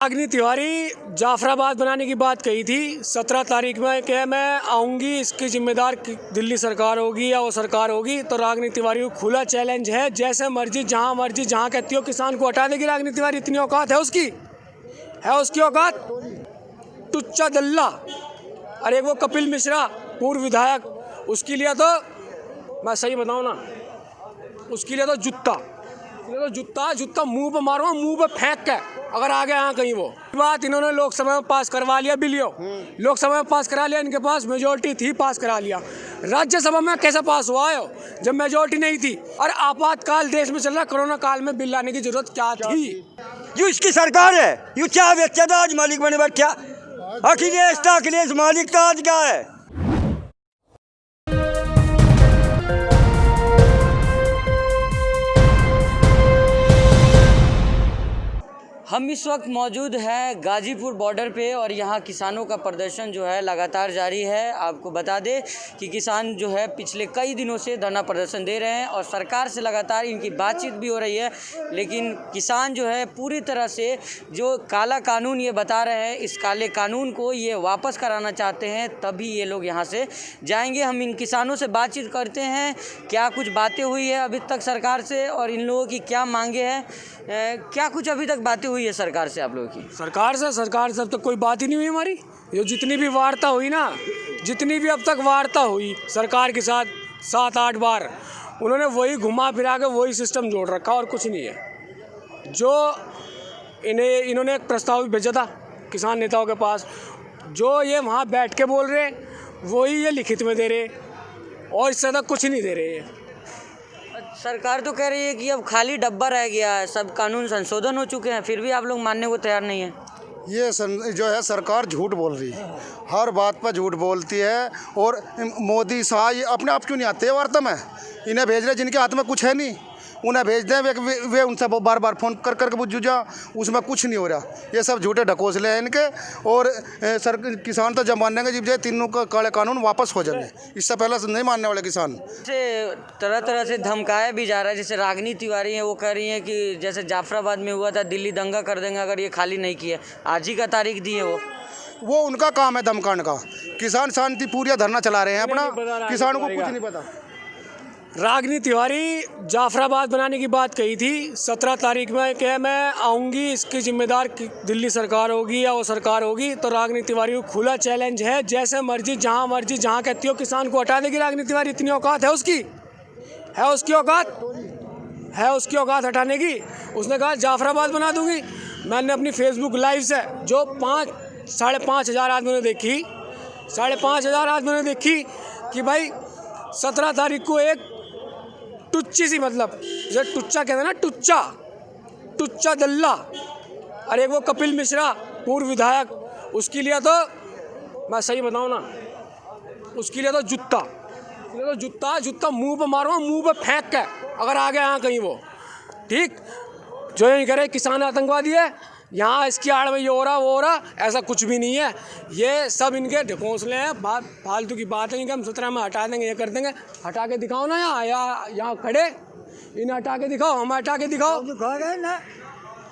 रागिनी तिवारी जाफराबाद बनाने की बात कही थी 17 तारीख में कि मैं आऊँगी, इसकी जिम्मेदार दिल्ली सरकार होगी या वो सरकार होगी। तो रागिनी तिवारी को खुला चैलेंज है, जैसे मर्जी जहाँ कहती हो किसान को हटा देगी रागिनी तिवारी। इतनी औकात है उसकी औकात। टुच्चा दल्ला। अरे वो कपिल मिश्रा पूर्व विधायक, उसके लिए तो मैं सही बताऊँ ना, उसके लिए तो जूता मुंह पे मारूंगा, मुंह पे फेंक के, अगर आ गया यहाँ कहीं। वो बात इन्होंने लोकसभा में पास करवा लिया, बिलियो लोकसभा में पास करा लिया, इनके पास मेजोरिटी थी, पास करा लिया। राज्यसभा में कैसे पास हुआ है जब मेजोरिटी नहीं थी? और आपातकाल देश में चल रहा, कोरोना काल में बिल लाने की जरूरत क्या थी? ये इसकी सरकार है, ये क्या बेचा था आज मालिक बने बैठा। अखिलेश मालिक का आज क्या है? हम इस वक्त मौजूद हैं गाजीपुर बॉर्डर पे और यहाँ किसानों का प्रदर्शन जो है लगातार जारी है। आपको बता दें कि किसान जो है पिछले कई दिनों से धरना प्रदर्शन दे रहे हैं और सरकार से लगातार इनकी बातचीत भी हो रही है, लेकिन किसान जो है पूरी तरह से जो काला कानून ये बता रहे हैं, इस काले कानून को ये वापस कराना चाहते हैं, तभी ये लोग यहाँ से जाएंगे। हम इन किसानों से बातचीत करते हैं, क्या कुछ बातें हुई है अभी तक सरकार से और इन लोगों की क्या मांगे हैं, क्या कुछ अभी तक बातें हुई है सरकार से आप लोगों की? सरकार से अब तक कोई बात ही नहीं हुई हमारी। ये जितनी भी वार्ता हुई ना, जितनी भी अब तक वार्ता हुई सरकार के साथ 7-8 बार, उन्होंने वही घुमा फिरा के वही सिस्टम जोड़ रखा और कुछ नहीं है। जो इन्होंने एक प्रस्ताव भी भेजा था किसान नेताओं के पास, जो ये वहाँ बैठ के बोल रहे वही ये लिखित में दे रहे, और इससे तक कुछ नहीं दे रहे हैं। सरकार तो कह रही है कि अब खाली डब्बा रह गया है, सब कानून संशोधन हो चुके हैं, फिर भी आप लोग मानने को तैयार नहीं है। ये जो है सरकार झूठ बोल रही है, हर बात पर झूठ बोलती है। और मोदी शाह ये अपने आप क्यों नहीं आते वार्ता में? इन्हें भेज रहे जिनके हाथ में कुछ है नहीं, उन्हें भेज दें, वे उनसे बार बार फ़ोन कर करके पूछ जा, उसमें कुछ नहीं हो रहा। ये सब झूठे ढकोसले हैं इनके। और किसान तो जब मानेंगे जब जाए तीनों का काले कानून वापस हो जाए, इससे पहले नहीं मानने वाले किसान। से तरह तरह से धमकाया भी जा रहा है, जैसे रागिनी तिवारी हैं, वो कह रही हैं कि जैसे जाफराबाद में हुआ था, दिल्ली दंगा कर देंगे अगर ये खाली नहीं किया। आज ही का तारीख दी है वो उनका काम है धमकाने का। किसान शांतिपूर्ण धरना चला रहे हैं अपना, किसानों को कुछ नहीं पता। रागिनी तिवारी जाफराबाद बनाने की बात कही थी 17 तारीख में कि मैं आऊँगी, इसकी जिम्मेदार दिल्ली सरकार होगी या वो सरकार होगी। तो रागिनी तिवारी को खुला चैलेंज है, जैसे मर्जी जहाँ कहती हो किसान को हटा देगी रागिनी तिवारी। इतनी औकात है उसकी औकात हटाने की। उसने कहा जाफराबाद बना दूंगी। मैंने अपनी फेसबुक लाइव से जो 5-5.5 हज़ार आदमियों ने देखी, 5.5 हज़ार आदमियों ने देखी कि भाई 17 तारीख को एक टुच्ची सी, मतलब जो टुच्चा कहते हैं ना, टुच्चा दल्ला। अरे वो कपिल मिश्रा पूर्व विधायक, उसके लिए तो मैं सही बताऊँ ना, उसके लिए तो जूता मुंह पे मारूंगा, मुंह पे फेंक के, अगर आ गया यहाँ कहीं। वो ठीक जो ये कह रहे किसान आतंकवादी है, यहाँ इसकी आड़ में ये हो रहा वो हो रहा, ऐसा कुछ भी नहीं है। ये सब इनके ढकोसले हैं, बात फालतू की बात है कि हम 17 में हटा देंगे, ये कर देंगे। हटा के दिखाओ ना, यहाँ खड़े इन्हें हटा के दिखाओ, हम हटा के दिखाओ।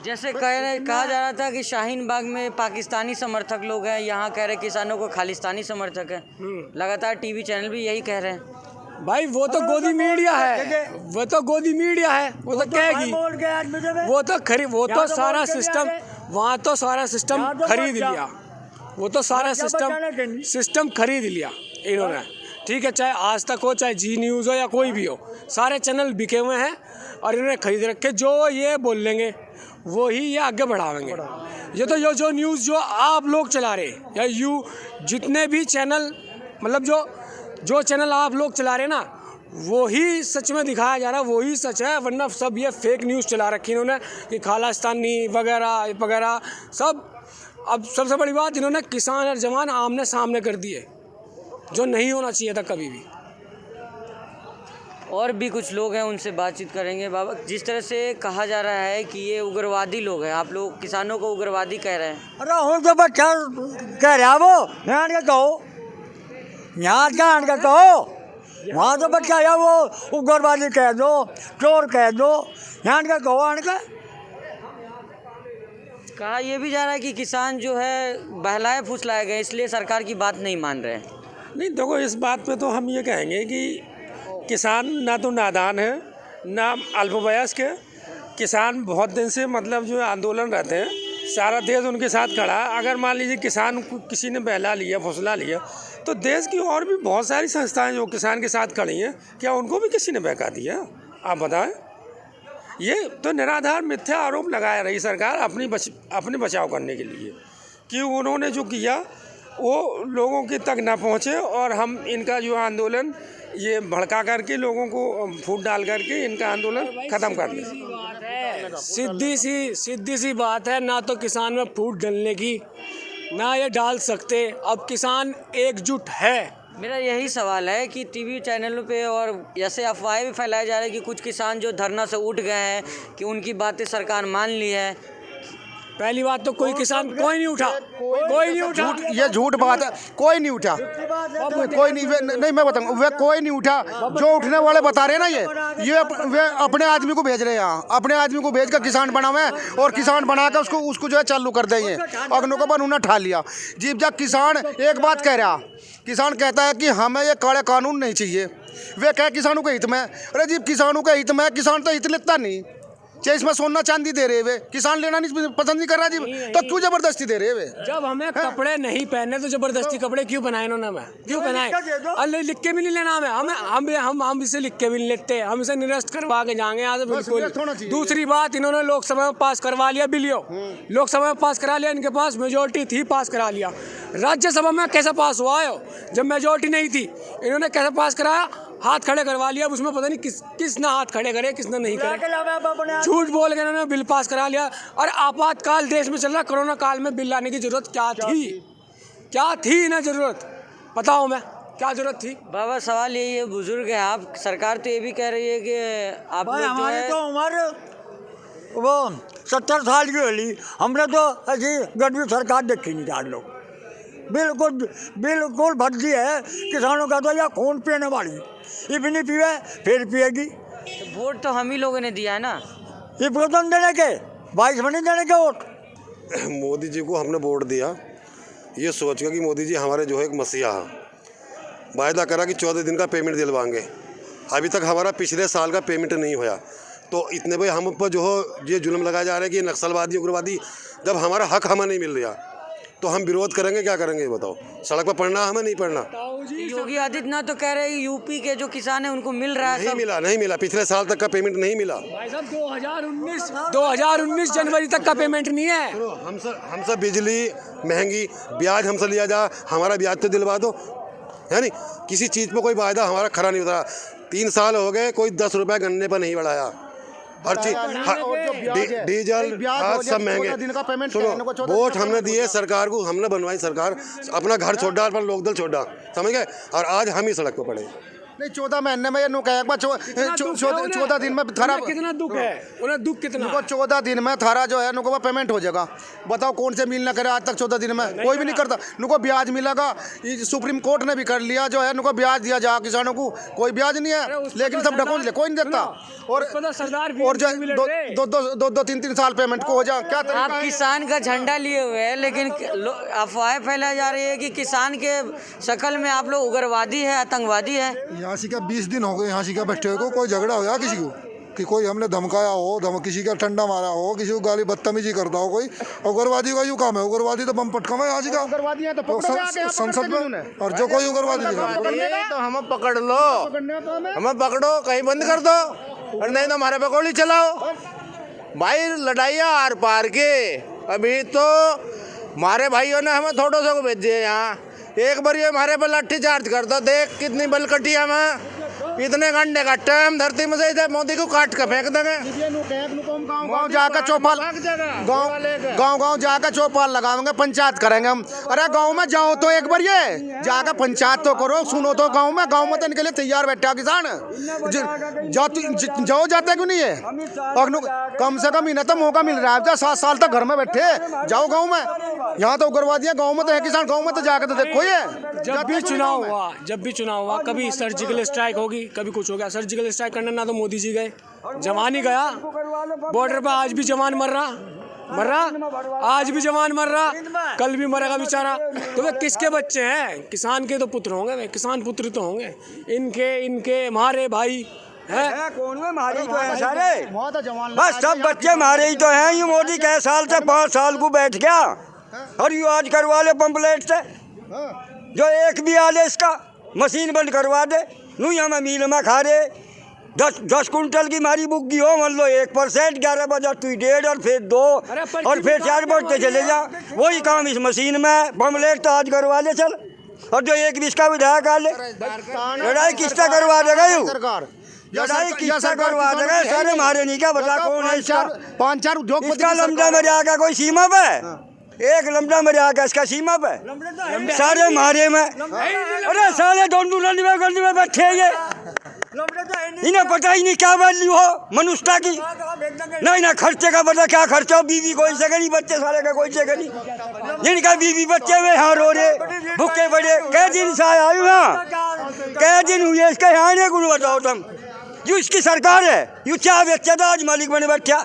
जैसे कहा जा रहा था कि शाहीन बाग में पाकिस्तानी समर्थक लोग हैं, यहाँ कह रहे किसानों को खालिस्तानी समर्थक है। लगातार टीवी चैनल भी यही कह रहे हैं। भाई वो तो गोदी मीडिया है, वो तो कहेगी, वो तो सारा सिस्टम, वहाँ तो सारा सिस्टम खरीद लिया, वो तो सारा सिस्टम खरीद लिया इन्होंने। ठीक है, चाहे आज तक हो, चाहे जी न्यूज़ हो या कोई भी हो, सारे चैनल बिके हुए हैं और इन्होंने खरीद रखे। जो ये बोल लेंगे वही ये आगे बढ़ावेंगे। ये तो जो न्यूज़ जो आप लोग चला रहे या जितने भी चैनल, मतलब जो चैनल आप लोग चला रहे हैं ना, वही सच में दिखाया जा रहा है, वही सच है। वरना सब ये फेक न्यूज़ चला रखी इन्होंने कि खालिस्तानी वगैरह सब। अब सबसे बड़ी बात, इन्होंने किसान और जवान आमने सामने कर दिए, जो नहीं होना चाहिए था कभी भी। और भी कुछ लोग हैं, उनसे बातचीत करेंगे। बाबा, जिस तरह से कहा जा रहा है कि ये उग्रवादी लोग हैं, आप लोग किसानों को उग्रवादी कह रहे हैं। अरे हो तो बच्चा कह रहा वो, यहाँ के कहो, वहाँ तो बच्चा है वो उग्रवादी कह दो, चोर कह दो, यहाँ के कहो। कहा ये भी जा रहा है कि किसान जो है बहलाए फुसलाए गए, इसलिए सरकार की बात नहीं मान रहे हैं। नहीं देखो, इस बात पे तो हम ये कहेंगे कि किसान ना तो नादान है ना अल्पवयस्क है। किसान बहुत दिन से मतलब जो आंदोलन रहते हैं, सारा देश उनके साथ खड़ा है। अगर मान लीजिए किसान को किसी ने बहला लिया, फुसला लिया, तो देश की और भी बहुत सारी संस्थाएं जो किसान के साथ खड़ी हैं, क्या उनको भी किसी ने बहका दिया? आप बताएं। ये तो निराधार मिथ्या आरोप लगाया रही सरकार अपने बचाव करने के लिए, कि उन्होंने जो किया वो लोगों के तक ना पहुँचे और हम इनका जो आंदोलन ये भड़का करके लोगों को फूट डाल करके इनका आंदोलन ख़त्म कर दें। सीधी सी बात है, ना तो किसान में फूट डालने की ना ये डाल सकते। अब किसान एकजुट है। मेरा यही सवाल है कि टीवी चैनलों पे और ऐसे अफवाहें भी फैलाए जा रहे हैं कि कुछ किसान जो धरना से उठ गए हैं कि उनकी बातें सरकार मान ली है। पहली बात तो कोई किसान कोई नहीं उठा, कोई नहीं उठा। ये झूठ बात है, कोई नहीं उठा, कोई नहीं मैं बताऊँ, वे कोई नहीं उठा। जो उठने वाले बता रहे हैं ना, ये वे अपने आदमी को भेज रहे हैं यहाँ, अपने आदमी को भेज कर किसान बनावे और किसान बना कर उसको जो है चालू कर देंगे। अग्नों का बन उन्हें ठा लिया। जीव जब किसान एक बात कह रहा, किसान कहता है कि हमें ये काले कानून नहीं चाहिए। वे कह किसानों के हित में, अरे जीव किसानों के हित में, किसान तो हित लेता नहीं। चाहे इसमें सोना चांदी दे रहे वे, किसान लेना नहीं पसंद नहीं कर रहा जी, तो क्यों जबरदस्ती दे रहे वे? जब हमें कपड़े नहीं पहने तो जबरदस्ती कपड़े क्यों बनाए इन्होंने? हमें क्यों बनाए? अरे लिख के भी नहीं लेना हमें, हम इसे लिख के भी नहीं लेते, हम इसे निरस्त करवा के जाएंगे यहाँ से बिल्कुल। दूसरी बात, इन्होंने लोकसभा में पास करवा लिया बिलियो, लोकसभा में पास करा लिया, इनके पास मेजोरिटी थी, पास करा लिया। राज्यसभा में कैसे पास हुआ है? जब मेजोरिटी नहीं थी, इन्होंने कैसे पास कराया? हाथ खड़े करवा लिया। अब उसमें पता नहीं किसने हाथ खड़े करे, किसने नहीं करे। झूठ बोल के इन्होंने बिल पास करा लिया। और आपातकाल देश में चल रहा, कोरोना काल में बिल लाने की जरूरत क्या थी? क्या थी ना जरूरत? बताओ मैं, क्या जरूरत थी? बाबा सवाल यही है, बुजुर्ग है आप, सरकार तो ये भी कह रही है कि आप हमारी तो उम्र वो 70 साल की होली, हमने तो ऐसी गरीबी सरकार देखी नहीं। जान लो, बिल्कुल भर्जी है किसानों का। तो यह खून पीने वाली, इतनी पीवे फिर पिएगी। तो वोट तो हम ही लोगों ने दिया है ना, ये वोट देने के 22 में नहीं देने के वोट। मोदी जी को हमने वोट दिया ये सोच कर कि मोदी जी हमारे जो है एक मसीहा है। वायदा करा कि 14 दिन का पेमेंट दिलवाएंगे, अभी तक हमारा पिछले साल का पेमेंट नहीं होया। तो इतने भाई हम पर जो हो ये जुल्म लगाया जा रहा है कि नक्सलवादी उग्रवादी, जब हमारा हक हमें नहीं मिल रहा तो हम विरोध करेंगे। क्या करेंगे ये बताओ? सड़क पर पड़ना हमें नहीं पड़ना। योगी आदित्यनाथ तो कह रहे हैं यूपी के जो किसान हैं उनको मिल रहा है। नहीं मिला, पिछले साल तक का पेमेंट नहीं मिला। भाई साहब 2019 जनवरी तक का पेमेंट नहीं है। तो हम सब बिजली महंगी, ब्याज हमसे लिया जा, हमारा ब्याज तो दिलवा दो। है नहीं, किसी चीज़ पर कोई वायदा हमारा खरा नहीं होता। 3 साल हो गए, कोई 10 रुपये गन्ने पर नहीं बढ़ाया। हर चीज, डीजल आज सब महंगे। सुनो, वोट हमने दिए सरकार को, हमने बनवाई सरकार, अपना घर छोड़ डाल, अपना लोकदल छोड़ डाल, समझ गए? और आज हम ही सड़क पर पड़े। नहीं 14 महीने में ये नु कह 14 दिन में थारा कितना दुख है उन्हें, दुख कितना? 14 दिन में थारा जो है नुको पेमेंट हो जाएगा। बताओ कौन से मिल ना करे आज तक 14 दिन में? कोई भी नहीं करता। नुको ब्याज मिलेगा, सुप्रीम कोर्ट ने भी कर लिया जो है, नुको ब्याज दिया जा किसानों को, कोई ब्याज नहीं है, लेकिन सब ढकोन ले, कोई नहीं देता। और जो 2-3 साल पेमेंट को हो जाए, क्या आप किसान का झंडा लिए हुए हैं, लेकिन अफवाहें फैलाई जा रही है कि किसान के शक्ल में आप लोग उग्रवादी है, आतंकवादी है। यहाँ से क्या 20 दिन हो गए यहाँ से क्या बैठे हुए को, कोई झगड़ा हो या किसी को कि कोई हमने धमकाया हो, किसी का ठंडा मारा हो, किसी को गाली बदतमीजी करता हो कोई? उग्रवादी का यूँ काम है, उग्रवादी तो बम पटका है यहाँ से का संसद में। और जो कोई उग्रवादी तो हमें पकड़ लो, हमें पकड़ो, कहीं बंद कर दो, और नहीं तो हमारे पे गोली चलाओ। भाई लड़ाइयाँ आर पार के, अभी तो हमारे भाइयों ने हमें थोड़ों से को भेजे यहाँ। एक बार ये हमारे पे लाठी चार्ज करता, देख कितनी बल कटी हमें, इतने घंटे का टाइम धरती में से मोदी को काट के फेंक देंगे। गाँव जाकर चौपाल, गाँव जाकर चौपाल लगाएंगे, पंचायत करेंगे हम। अरे गाँव में जाओ तो एक बार ये जाकर पंचायत तो करो, सुनो तो गाँव में तो इनके लिए तैयार बैठा किसान। जाओ जाते क्यों नहीं है? कम से कम इन्हें तो मौका मिल रहा है, 7 साल तक घर में बैठे, जाओ गाँव में। यहाँ तो उग्रवादी है, गाँव में तो है किसान, गाँव में तो जाकर तो देखो। ये जब भी चुनाव हुआ कभी सर्जिकल स्ट्राइक होगी, कभी कुछ हो गया। सर्जिकल स्ट्राइक करने ना तो मोदी जी गए, जवान ही गया बॉर्डर पर, आज भी जवान मर रहा। मर रहा, आज भी जवान मर रहा, कल भी मरेगा बेचारा। तो वे किसके बच्चे हैं? किसान के तो पुत्र होंगे, वे किसान पुत्र तो होंगे, इनके हमारे भाई है। कौन में मारे तो है सारे, बस सब बच्चे मारे ही तो हैं। ये मोदी कई साल से 5 साल को बैठ गया और यू आज करवा ले पंपलेट से, जो एक भी आले इसका मशीन बंद करवा दे। नू हमें मील में खा रहे 10 कुंटल की मारी बुग्गी हो, मान लो 1%, 11 बजा तू 1.5 और फिर 2 और फिर 4 बढ़ते चले जा। वही काम इस मशीन में, पंपलेट तो आज करवा ले चल। और जो एक भी इसका विधायक आ ले, लड़ाई किससे करवा देगा? यू लड़ाई किससे करवा देगा? सारे मारे नहीं क्या बता कौन है इसका? 5-4 उद्योगपति इसका लमडा में आकर कोई सीमा पे, एक लमडा में आकर इसका सीमा पे, सारे मारे में। अरे साले दोनों में बैठे ये, इन्हें पता ही नहीं क्या वैल्यू हो मनुष्यता की, नहीं ना खर्चे का पता क्या खर्चा हो। बीवी कोई जगह नहीं, बच्चे साले का कोई जगह नहीं। जिनका बीवी बच्चे हुए यहाँ रो रहे भूखे पड़े, कै दिन से आया यहाँ, कै दिन हुए इसके यहाँ नहीं गुरु बताओ तुम। जो इसकी सरकार है, यू क्या बेचा था आज मालिक बने बैठा।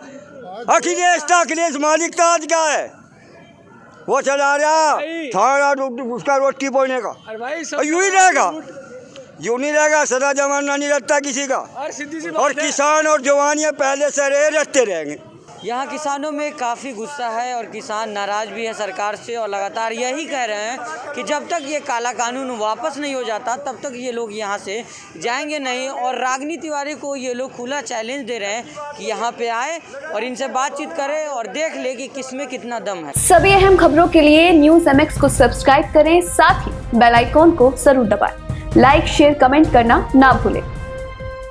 अखिलेश मालिक था आज क्या है? वो चला रहा थाना उसका रोटी बोने का, यूं ही रहेगा, यूं नहीं रहेगा, सदा जमाना नहीं रहता किसी का। और किसान और जवानियाँ पहले से रहते रहेंगे। यहाँ किसानों में काफ़ी गुस्सा है और किसान नाराज़ भी है सरकार से, और लगातार यही कह रहे हैं कि जब तक ये काला कानून वापस नहीं हो जाता तब तक ये लोग यहाँ से जाएंगे नहीं। और रागिनी तिवारी को ये लोग खुला चैलेंज दे रहे हैं कि यहाँ पे आए और इनसे बातचीत करें और देख ले कि किसमें कितना दम है। सभी अहम खबरों के लिए न्यूज़ MX को सब्सक्राइब करें, साथ ही बेल आइकॉन को जरूर दबाएं। लाइक, शेयर, कमेंट करना ना भूलें।